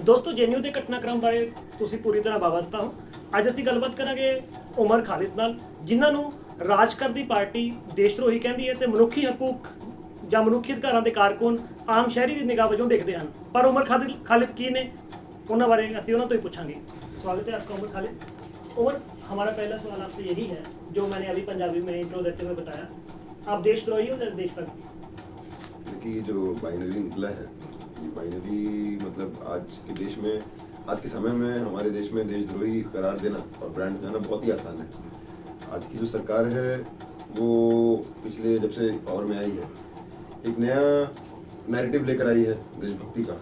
ਦੋਸਤੋ ਜੇਐਨਯੂ ਦੇ ਘਟਨਾਕ੍ਰਮ ਬਾਰੇ ਤੁਸੀਂ ਪੂਰੀ ਤਰ੍ਹਾਂ ਵਾਬਸਤਾ ਹੋ। ਅੱਜ ਅਸੀਂ ਗੱਲਬਾਤ ਕਰਾਂਗੇ ਉਮਰ ਖਾਲਿਦ ਨਾਲ, ਜਿਨ੍ਹਾਂ ਨੂੰ ਰਾਜ ਕਰਦੀ ਪਾਰਟੀ ਦੇਸ਼ ਧਰੋਹੀ ਕਹਿੰਦੀ ਹੈ ਤੇ ਮਨੁੱਖੀ ਹਕੂਕ ਜਾਂ ਮਨੁੱਖੀ ਅਧਿਕਾਰਾਂ ਦੇ ਕਾਰਕੁਨ ਆਮ ਸ਼ਹਿਰੀ ਦੀ ਨਿਗਾਹ ਵਜੋਂ ਦੇਖਦੇ ਹਨ। पर उमर खालिद की ने उन्होंने बारे ਅਸੀਂ ਉਹਨਾਂ ਤੋਂ ਹੀ पूछांगे। स्वागत है आपका उमर खालिद। उमर, हमारा पहला सवाल आपसे यही है जो मैंने अभी पंजाबी में इंट्रो देते हुए बताया, आप देशद्रोही हो या देशभक्त? कि जो बाइनरी निकला है, ये बाइनरी मतलब आज के देश में, आज के समय में हमारे देश में देशद्रोही करार देना और ब्रांड देना बहुत ही आसान है। आज की जो सरकार है वो पिछले जब से पावर में आई है एक नया नैरेटिव लेकर आई है देशभक्ति का,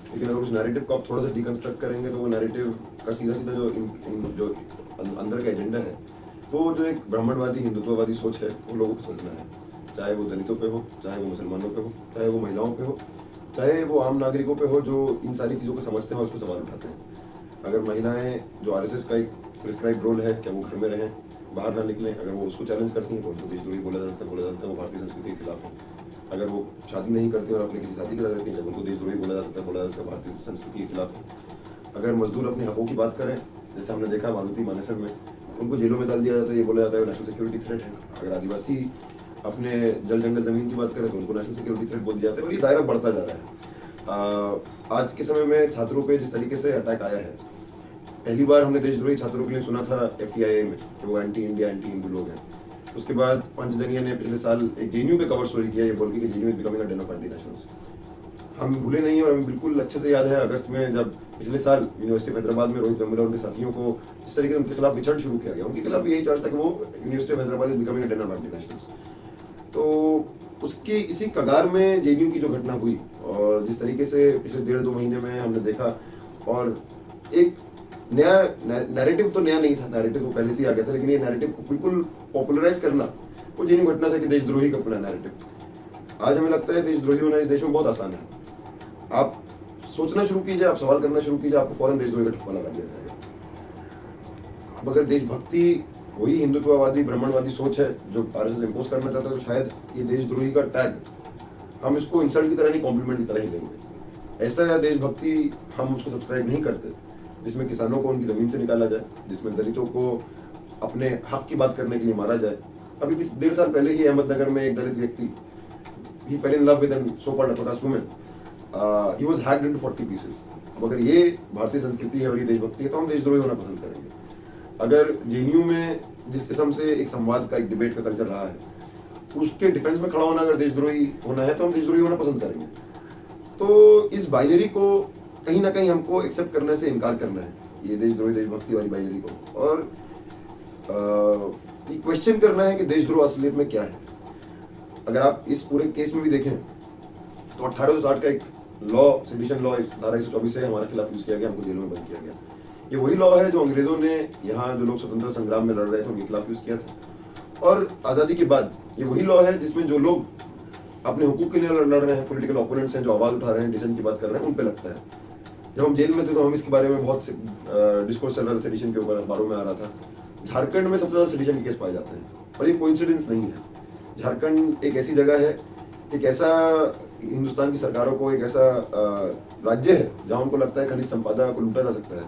लेकिन अगर उस नैरेटिव को आप थोड़ा सा डिकंस्ट्रक्ट करेंगे तो वो नैरेटिव का सीधा जो अंदर का एजेंडा है वो जो एक ब्राह्मणवादी हिंदुत्ववादी सोच है वो लोगों को सोचना है, चाहे वो दलितों पे हो, चाहे वो मुसलमानों पे हो, चाहे वो महिलाओं पे हो, चाहे वो आम नागरिकों पे हो जो इन सारी चीज़ों को समझते हैं और उस पर सवाल उठाते हैं। अगर महिलाएं जो आरएसएस का एक प्रिस्क्राइब रोल है क्या वो घर में रहें, बाहर ना निकलें, अगर वो उसको चैलेंज करती हैं तो उनको देशद्रोही बोला जाता है, वो भारतीय संस्कृति के खिलाफ है। अगर वो शादी नहीं करती और अपने किसी साथी के साथ रहती है उनको देशद्रोही बोला जाता है, भारतीय संस्कृति के खिलाफ है। अगर मजदूर अपने हकों की बात करें, जैसे हमने देखा मारुति मानेसर में, उनको जेलों में डाल दिया जाता है, ये बोला जाता है नेशनल सिक्योरिटी थ्रेट है। अगर आदिवासी अपने जल जंगल जमीन की बात करें तो उनको नेशनल सिक्योरिटी थ्रेट बोल दिया जाता है, और ये दायरा बढ़ता जा रहा है। आज के समय में छात्रों पे जिस तरीके से अटैक आया है, पहली बार हमने देशद्रोही छात्रों के लिए सुना था FTIA में कि वो एंटी इंडिया एंटी हिंदू लोग हैं। उसके बाद पंचजनिया ने पिछले साल एक जेएनयू पे कवर स्टोरी किया ये बोल के कि JNU is becoming a Dane of anti nationals. हम भूले नहीं और हमें बिल्कुल अच्छे से याद है अगस्त में जब पिछले साल यूनिवर्सिटी ऑफ हैदराबाद में रोहित वेमुला और उनके साथियों को इस तरीके से उनके खिलाफ विचरण शुरू किया गया। उनके खिलाफ यही चार्ज था कि वो university of Hyderabad is becoming a Dane of anti nationals. तो उसके इसी कगार में जेएनयू की जो घटना हुई और जिस तरीके से पिछले 1.5-2 महीने में हमने देखा, और एक नया नैरेटिव तो नया नहीं था, नैरेटिव तो पहले से ही आ गया था, लेकिन ये नैरेटिव को बिल्कुल पॉपुलराइज करना वो जेएनयू घटना से कि देशद्रोही का अपना नैरेटिव। आज हमें लगता है देशद्रोही होना इस देश में बहुत आसान है। आप सोचना शुरू कीजिए, आप सवाल करना शुरू कीजिए, आपको फौरन देशद्रोही का ठप्पा लगा दिया जाएगा। अब अगर देशभक्ति वही हिंदुत्ववादी ब्राह्मणवादी सोच है जो आरएसएस इंपोज करना चाहता है तो शायद ये देशद्रोही का टैग हम इसको इंसल्ट की तरह नहीं कॉम्प्लीमेंट की तरह ही लेंगे। ऐसा देशभक्ति हम उसको सब्सक्राइब नहीं करते जिसमें किसानों को उनकी जमीन से निकाला जाए, जिसमें दलितों को अपने हक की बात करने के लिए मारा जाए। अभी 1.5 साल पहले ही अहमदनगर में एक दलित व्यक्ति he fell in love with an so-called upper caste woman. He was hacked into 40 pieces. अब अगर ये भारतीय संस्कृति है और ये देशभक्ति है तो हम देशद्रोही होना पसंद करेंगे। अगर जेएनयू में जिस किस्म से एक संवाद का एक डिबेट का कल्चर रहा है उसके डिफेंस में खड़ा होना अगर देशद्रोही होना है तो हम देशद्रोही होना पसंद करेंगे। तो इस बाइनरी को कहीं ना कहीं हमको एक्सेप्ट करने से इनकार करना है, ये देशद्रोही देशभक्ति वाली बाइनरी को, और ये क्वेश्चन करना है कि देशद्रोह असलियत में क्या है। अगर आप इस पूरे केस में भी देखें तो 1860 का एक लॉ, सेडिशन लॉ धारा 124 से हमारे खिलाफ यूज किया गया, हमको जेलों में बंद किया गया। ये वही लॉ है जो अंग्रेजों ने यहाँ जो लोग स्वतंत्रता संग्राम में लड़ रहे थे उनके खिलाफ यूज किया था, और आज़ादी के बाद ये वही लॉ है जिसमें जो लोग अपने हुकूक के लिए लड़ रहे हैं, पॉलिटिकल ओपोनेंट्स हैं जो आवाज उठा रहे हैं, डिसेंट की बात कर रहे हैं, उन पे लगता है। जब हम जेल में थे तो हम इसके बारे में बहुत डिस्कोर्स चल रहा था, सेडिशन के ऊपर अखबारों में आ रहा था। झारखंड में सबसे ज्यादा सेडिशन के केस पाए जाते हैं, और ये कोइंसिडेंस नहीं है। झारखंड एक ऐसी जगह है, एक ऐसा हिंदुस्तान की सरकारों को एक ऐसा राज्य है जहाँ उनको लगता है खनिज संपदा को लूटा जा सकता है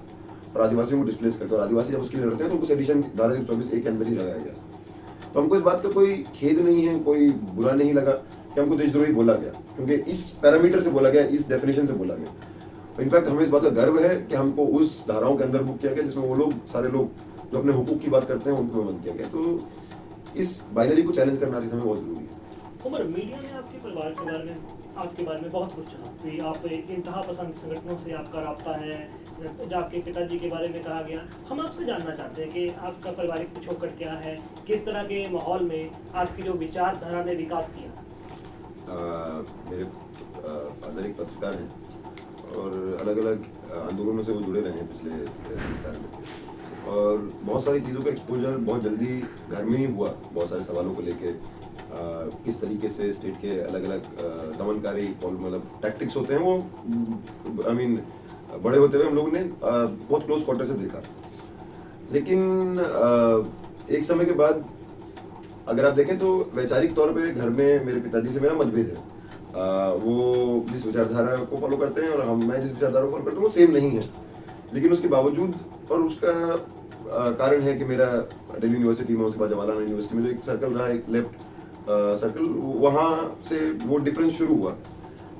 और आदिवासियों को डिस्प्लेस करके, और आदिवासी जब उसके लिए लड़ते हैं तो उनको सेडिशन धारा 124A के अंदर ही लगाया गया। तो हमको इस बात का कोई खेद नहीं है, कोई बुरा नहीं लगा कि हमको देशद्रोही बोला गया, क्योंकि इस पैरामीटर से बोला गया, इस डेफिनेशन से बोला गया। इनफैक्ट हमें इस बात का गर्व है कि हमको उस धाराओं के अंदर बुक किया गया जिसमें वो लोग, सारे लोग जो अपने हुकूक की बात करते हैं उनको बंद किया गया। तो इस बाइनरी को चैलेंज करना इस समय बहुत जरूरी है। उमर, मीडिया ने आपके परिवार के बारे में बहुत कुछ कहा कि आप इंतहा पसंद संगठनों से आपका राब्ता है, आपके पिताजी के बारे में कहा गया। हम आपसे जानना चाहते हैं कि आपका पारिवारिक पिछोकड़ क्या है, किस तरह के माहौल में आपकी जो विचारधारा ने विकास किया। मेरे फादर एक पत्रकार हैं और अलग अलग आंदोलनों से वो जुड़े रहे हैं पिछले 30 साल में, और बहुत सारी चीज़ों का एक्सपोजर बहुत जल्दी घर में ही हुआ। बहुत सारे सवालों को लेके किस तरीके से स्टेट के अलग अलग दमनकारी मतलब टैक्टिक्स होते हैं वो बड़े होते हुए हम लोगों ने बहुत क्लोज क्वार्टर से देखा। लेकिन एक समय के बाद अगर आप देखें तो वैचारिक तौर पे घर में मेरे पिताजी से मेरा मतभेद है। वो जिस विचारधारा को फॉलो करते हैं और मैं जिस विचारधारा को फॉलो करता हूँ वो सेम नहीं है, लेकिन उसके बावजूद और उसका कारण है कि मेरा दिल्ली यूनिवर्सिटी में, उसके बाद जवाहरलाल यूनिवर्सिटी में जो एक सर्कल रहा, एक लेफ्ट सर्कल, वहाँ से वो डिफरेंस शुरू हुआ।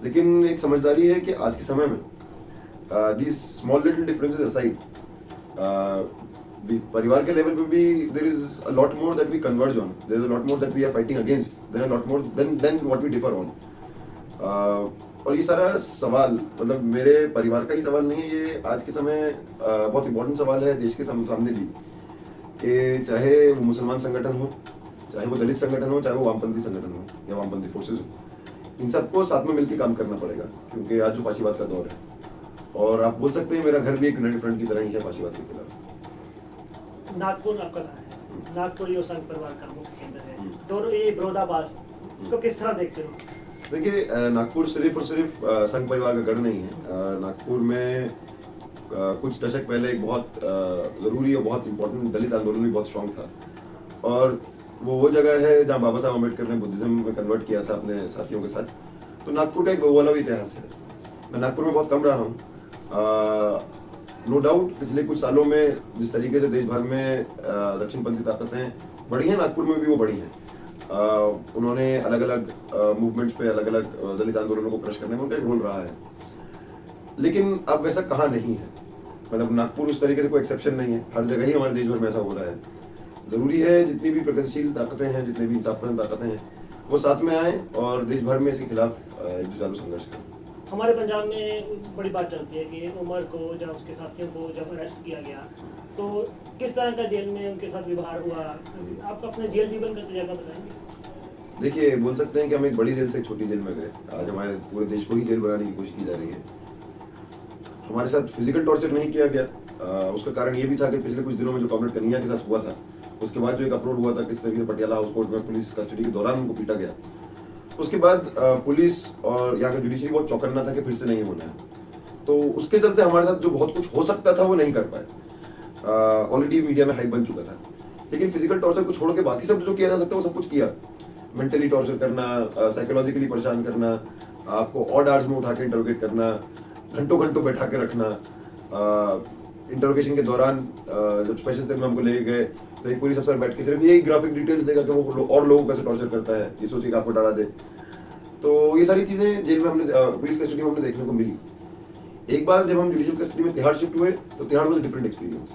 लेकिन एक समझदारी है कि आज के समय में these small little differences aside, परिवार के लेवल पे भी there is a lot more that we converge on, there is a lot more that we are fighting against, there are lot more than what we differ on. और ये सारा सवाल मतलब मेरे परिवार का ही सवाल नहीं है, ये आज के समय बहुत इंपॉर्टेंट सवाल है देश के सामने भी, कि चाहे वो मुसलमान संगठन हो, चाहे वो दलित संगठन हो, चाहे वो वामपंथी संगठन हो या वामपंथी फोर्सेज हो, इन सबको साथ में मिलकर काम करना पड़ेगा, क्योंकि आज जो फाशीवाद का दौर है, और आप बोल सकते हैं मेरा घर भी एक यूनाइटेड फ्रंट की तरह ही है फाशीवाद के खिलाफ। नागपुर आपका घर है, नागपुर यो संघ परिवार का मुख्य केंद्र है, दोनों ये विरोधाभास, इसको किस तरह देखते हो? देखिए, नागपुर सिर्फ और सिर्फ संघ परिवार का गढ़ नहीं है। नागपुर में कुछ दशक पहले एक बहुत ज़रूरी और बहुत इंपॉर्टेंट दलित आंदोलन भी बहुत स्ट्रांग था, और वो जगह है जहाँ बाबा साहब अम्बेडकर ने बुद्धिज्म में कन्वर्ट किया था अपने साथियों के साथ। तो नागपुर का एक वो वाला भी इतिहास है। मैं नागपुर में बहुत कम रहा हूँ। नो डाउट पिछले कुछ सालों में जिस तरीके से देश भर में दक्षिणपंथी ताकतें बढ़ी हैं, नागपुर में भी वो बढ़ी हैं। उन्होंने अलग अलग मूवमेंट्स पे अलग अलग दलित आंदोलनों को क्रश करने में उनका एक रोल रहा है, लेकिन अब वैसा कहाँ नहीं है। मतलब नागपुर उस तरीके से कोई एक्सेप्शन नहीं है, हर जगह ही हमारे देश भर में ऐसा हो रहा है। जरूरी है जितनी भी प्रगतिशील ताकतें हैं, जितने भी इंसाफपसंद ताकतें हैं, वो साथ में आए और देश भर में इसके खिलाफ एक जुझारू संघर्ष करें। हमारे पंजाब में बड़ी बात चलती है कि उमर को जब उसके साथियों को जब अरेस्ट किया गया तो किस तरह का जेल में उनके साथ व्यवहार हुआ, आप अपने जेल जीवन का तजुर्बा बताएंगे? देखिए, बोल सकते हैं कि हम एक बड़ी जेल से एक छोटी जेल में गए। आज हमारे पूरे देश को ही जेल बनाने की कोशिश की जा रही है। हमारे साथ फिजिकल टॉर्चर नहीं किया गया। उसका कारण ये भी था कि पिछले कुछ दिनों में जो कॉमरेड कन्हैया के साथ हुआ था, उसके बाद जो एक अपलोड हुआ था किस तरीके से पटियाला हाउस कोर्ट में पुलिस कस्टडी के दौरान उनको पीटा गया, उसके बाद पुलिस और यहाँ का जुडिशरी बहुत चौकन्ना था कि फिर से नहीं होना है। तो उसके चलते हमारे साथ जो बहुत कुछ हो सकता था वो नहीं कर पाए। ऑलरेडी मीडिया में हाइप बन चुका था, लेकिन फिजिकल टॉर्चर को छोड़ के बाकी सब जो किया जा सकता है वो सब कुछ किया। मेंटली टॉर्चर करना, साइकोलॉजिकली परेशान करना, आपको ऑड आवर्स में उठा के इंटरोगेट करना, घंटों घंटों बैठा के रखना। इंटरोगेशन के दौरान जब स्पेशल सेल में हमको ले गए तो एक पुलिस अफसर बैठ के सिर्फ यही ग्राफिक डिटेल्स देगा कि वो और लोगों को कैसे टॉर्चर करता है, ये सोचिए कि आपको डरा दे। तो ये सारी चीजें जेल में हमने पुलिस कस्टडी में हमने देखने को मिली। एक बार जब हम जुडिशियल कस्टडी में तिहाड़ शिफ्ट हुए तो Tihar was a different experience.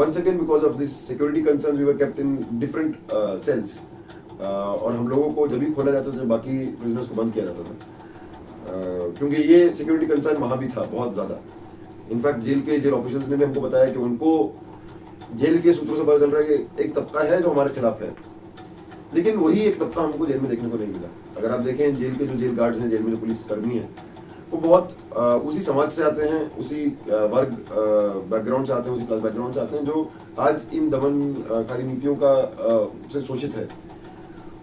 Once again because of this security concerns we were kept in different cells, और हम लोगों को जब भी खोला जाता था जब बाकी प्रिजनर्स को बंद किया जाता था, क्योंकि ये सिक्योरिटी कंसर्न वहाँ भी था बहुत ज़्यादा। इनफैक्ट जेल ऑफिशियल्स ने भी हमको बताया कि उनको जेल के सूत्रों से पता चल रहा है कि एक तबका है जो हमारे खिलाफ है, लेकिन वही एक तबका हमको जेल में देखने को नहीं मिला। अगर आप देखें जेल के जो जेल गार्ड्स हैं, जेल में जो पुलिस कर्मी हैं, वो बहुत उसी समाज से आते हैं, उसी वर्ग बैकग्राउंड से आते हैं, उसी क्लास बैकग्राउंड से आते हैं जो आज इन दमनकारी नीतियों का से शोषित है।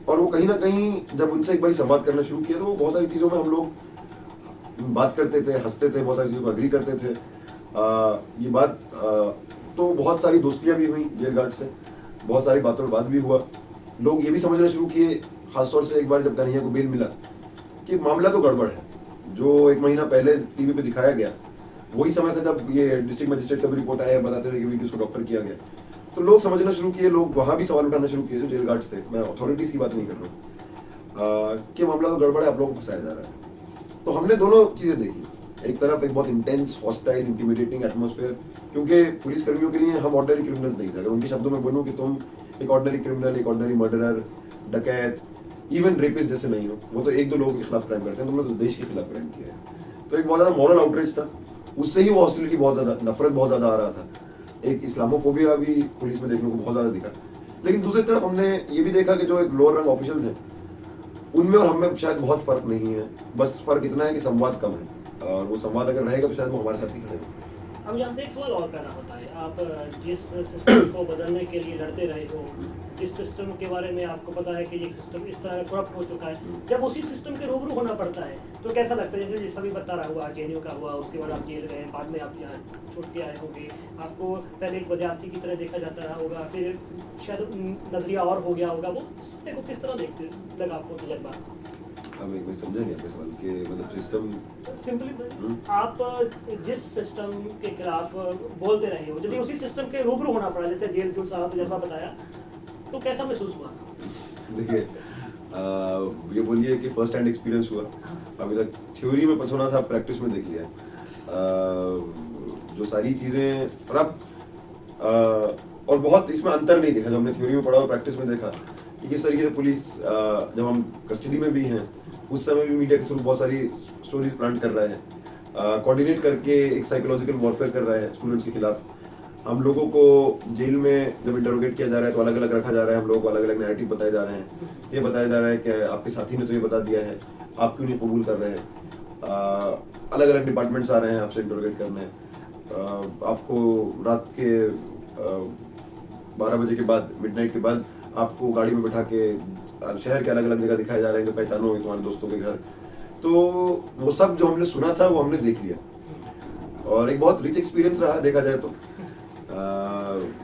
और वो कहीं ना कहीं जब उनसे एक बार संवाद करना शुरू किया तो वो बहुत सारी चीज़ों में हम लोग बात करते थे, हंसते थे, बहुत सारी चीज़ों को अग्री करते थे। ये बात तो बहुत सारी दोस्तियाँ भी हुई जेल गार्ड से, बहुत सारी बातों बात भी हुआ। लोग ये भी समझना शुरू किए, खासतौर से एक बार जब कन्हैया को बेल मिला, कि मामला तो गड़बड़ है। जो एक महीना पहले टीवी पे दिखाया गया वही समय था जब ये डिस्ट्रिक्ट मजिस्ट्रेट का भी रिपोर्ट आया बताते हुए कि वीडियो को डॉक्टर किया गया। तो लोग समझना शुरू किए, लोग वहाँ भी सवाल उठाना शुरू किए जो जेल गार्ड्स थे, मैं अथॉरिटीज़ की बात नहीं कर रहा हूँ, कि मामला तो गड़बड़ है, आप लोगों को फंसाया जा रहा है। तो हमने दोनों चीज़ें देखी। एक तरफ एक बहुत इंटेंस, हॉस्टाइल, इंटिमिडेटिंग एटमॉस्फेयर, क्योंकि पुलिस कर्मियों के लिए हम ऑर्डिनरी क्रिमिनल्स नहीं थे। अगर उनके शब्दों में बोलूँ कि तुम एक ऑर्डिनरी क्रिमिनल, एक ऑर्डिनरी मर्डरर, डकैत, इवन रेपिस्ट जैसे नहीं हो, वो तो एक दो लोगों के खिलाफ क्राइम करते हैं, तुमने तो देश के खिलाफ क्राइम किया है। तो एक बहुत ज़्यादा मॉरल आउटरीच था, उससे ही वो हॉस्टिलिटी बहुत ज़्यादा, नफरत बहुत ज़्यादा आ रहा था। एक इस्लामोफोबिया भी पुलिस में देखने को बहुत ज़्यादा दिखा। लेकिन दूसरी तरफ हमने ये भी देखा कि जो एक लोअर रैंक ऑफिशियल्स हैं उनमें और हमें शायद बहुत फर्क नहीं है। बस फर्क इतना है कि संवाद कम है, और वो संवाद अगर रहेगा तो शायद वो हमारे साथ ही खड़े हों। अब यहाँ से एक सवाल और पैदा होता है, आप जिस सिस्टम को बदलने के लिए लड़ते रहे हो, जिस सिस्टम के बारे में आपको पता है कि ये सिस्टम इस तरह करप्ट हो चुका है, जब उसी सिस्टम के रूबरू होना पड़ता है तो कैसा लगता है? जैसे सभी बता रहा हुआ, जेएनयू का हुआ, उसके बाद आप जेल गए, बाद में आप यहाँ छूट के आए होंगे, आपको पहले एक विद्यार्थी की तरह देखा जाता रहा होगा, फिर शायद नजरिया और हो गया होगा, वो सत्य को किस तरह देखते लगा आपको तजर्बा? अब एक मिनट समझेंगे आपके सवाल के मतलब सिस्टम सिंपली आप जिस सिस्टम के खिलाफ बोलते रहे हो, यदि उसी सिस्टम के रूबरू होना पड़ा, जैसे जेल जुल सारा तजर्बा बताया, तो कैसा महसूस हुआ? देखिए ये बोलिए कि फर्स्ट हैंड एक्सपीरियंस हुआ। अभी तक थ्योरी में सुना था, प्रैक्टिस में देख लिया। जो सारी चीज़ें और अब और बहुत इसमें अंतर नहीं देखा, जब हमने थ्योरी में पढ़ा और प्रैक्टिस में देखा कि किस तरीके से पुलिस जब हम कस्टडी में भी हैं उस समय भी मीडिया के थ्रू बहुत सारी स्टोरीज प्लांट कर रहा है, कोऑर्डिनेट करके एक साइकोलॉजिकल वॉरफेयर कर रहा है स्टूडेंट्स के खिलाफ। हम लोगों को जेल में जब इंटरोगेट किया जा रहा है तो अलग अलग रखा जा रहा है, हम लोगों को अलग अलग नैरेटिव बताए जा रहे हैं। ये बताया जा रहा है कि आपके साथी ने तो ये बता दिया है, आप क्यों नहीं कबूल कर रहे हैं। अलग अलग डिपार्टमेंट्स आ रहे हैं आपसे इंटरोगेट करने। आपको रात के 12 बजे के बाद, मिडनाइट के बाद आपको गाड़ी में बैठा के शहर के अलग अलग जगह दिखाए जा रहे हैं कि पहचानो तुम्हारे दोस्तों के घर। तो वो सब जो हमने सुना था वो हमने देख लिया और एक बहुत रिच एक्सपीरियंस रहा देखा जाए तो।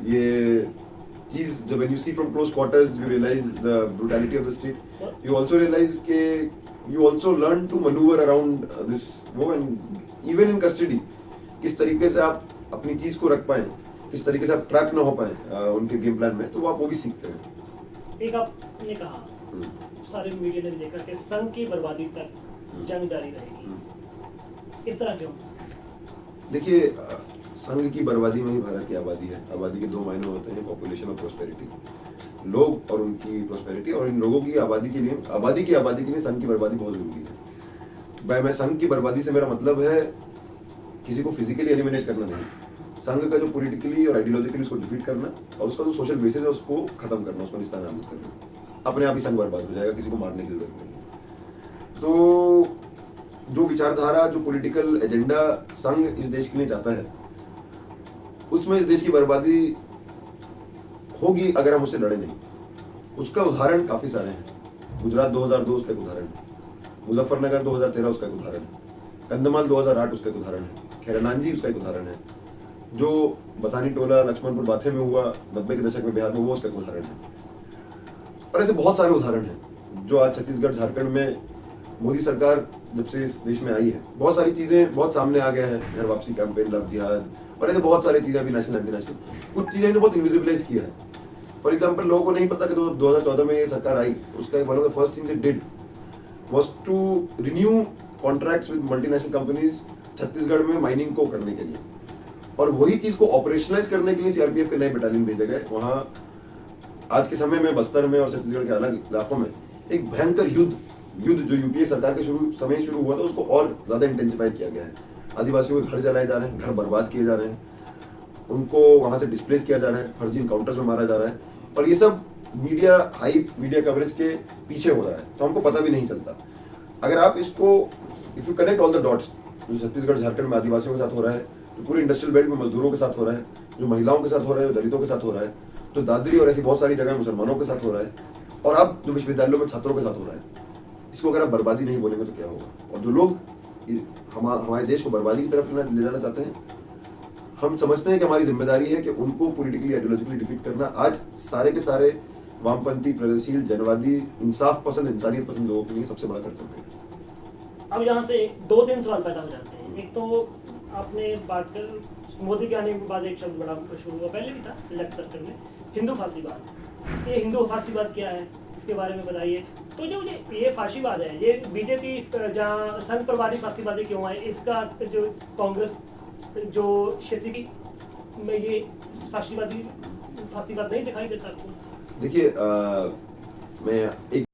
ये चीज जब when you see from close quarters you realize the brutality of the state, you also realize के you also learn to maneuver around this वो, and even in custody किस तरीके से आप अपनी चीज को रख पाए, किस तरीके से आप ट्रैप ना हो पाए उनके गेम प्लान में, तो वो आप वो भी सीखते हैं। एक आपने कहा, सारे मीडिया ने भी देखा कि संघ की बर्बादी तक जंग जारी रहेगी, इस तरह क्यों? देखिए संघ की बर्बादी में ही भारत की आबादी है। आबादी के दो मायने होते हैं, पॉपुलेशन और प्रोस्पेरिटी। लोग और उनकी प्रोस्पेरिटी, और इन लोगों की आबादी के लिए संघ की बर्बादी बहुत जरूरी है। भाई मैं संघ की बर्बादी से मेरा मतलब है किसी को फिजिकली एलिमिनेट करना नहीं, संघ का जो पॉलिटिकली और आइडियोलॉजिकली उसको डिफीट करना और उसका जो सोशल बेसिस है उसको खत्म करना, उसको निस्तानाबूद करना। अपने आप ही संघ बर्बाद हो जाएगा, किसी को मारने की जरूरत नहीं। तो जो विचारधारा, जो पॉलिटिकल एजेंडा संघ इस देश के लिए चाहता है, उसमें इस देश की बर्बादी होगी अगर हम उससे लड़े नहीं। उसका उदाहरण काफी सारे हैं। गुजरात 2002 उसका एक उदाहरण है, मुजफ्फरनगर 2013 उसका एक उदाहरण है, कंधमाल 2008 उसका एक उदाहरण है, खैरनांजी उसका एक उदाहरण है, जो बतानी टोला लक्ष्मणपुर बाथे में हुआ 90 के दशक में बिहार में, वो उसका एक उदाहरण है। और ऐसे बहुत सारे उदाहरण हैं जो आज छत्तीसगढ़ झारखंड में मोदी सरकार जब से इस देश में आई है, बहुत सारी चीजें बहुत सामने आ गया है। घर वापसी कैंपेन, लव जिहाद और ऐसे बहुत सारी चीजें अभी नेशनल एंटी नेशनल, कुछ चीजें जो बहुत इनविजिबलाइज किया है। फॉर एग्जाम्पल लोगों को नहीं पता कि 2014 में ये सरकार आई, उसका one of the first things it did was to renew contracts with multinational companies Chhattisgarh में माइनिंग को करने के लिए, और वही चीज को ऑपरेशनलाइज करने के लिए सीआरपीएफ के नए बटालियन भेजे गए। वहां आज के समय में बस्तर में और छत्तीसगढ़ के अलग इलाकों में एक भयंकर युद्ध जो यूपीए सरकार के समय शुरू हुआ था, उसको और ज्यादा इंटेंसिफाई किया गया है। आदिवासियों के घर जलाए जा रहे हैं, घर बर्बाद किए जा रहे हैं, उनको वहां से डिस्प्लेस किया जा रहा है, फर्जी इनकाउंटर्स में मारा जा रहा है, और ये सब मीडिया कवरेज के पीछे हो रहा है, तो हमको पता भी नहीं चलता। अगर आप इसको if you connect all the dots, जो छत्तीसगढ़ झारखंड में आदिवासियों के साथ हो रहा है, जो पूरे इंडस्ट्रियल बेल्ट में मजदूरों के साथ हो रहा है, जो महिलाओं के साथ हो रहा है, जो दलितों के साथ हो रहा है, जो दादरी और ऐसी बहुत सारी जगह मुसलमानों के साथ हो रहा है, और अब जो विश्वविद्यालयों में छात्रों के साथ हो रहा है, इसको अगर आप बर्बादी नहीं बोलेंगे तो क्या होगा? और जो लोग हमारे देश को बर्बादी की तरफ ले जाना चाहते हैं, हम समझते हैं कि हमारी जिम्मेदारी है कि उनको पॉलिटिकली आइडियोलॉजिकली डिफीट करना। आज सारे के सारे वामपंथी, प्रगतिशील, जनवादी, इंसाफ पसंद, इंसानियत पसंद लोगों के लिए सबसे बड़ा कर्तव्य है। अब यहाँ से 2-3 सवाल पैदा हो जाते हैं। एक तो आपने बात कर, मोदी के आने के बाद एक शब्द बड़ा शुरू हुआ, पहले भी था लेफ्ट सर्कल में, हिंदू फांसीवाद। ये हिंदू फांसीवाद क्या है, इसके बारे में बताइए। तो जो ये फांसीवाद है, ये बीजेपी जहाँ संघ परिवारी फांसीवादी क्यों है, इसका जो कांग्रेस जो क्षेत्रीय में ये फांसीवाद नहीं दिखाई देता आपको? देखिए मैं एक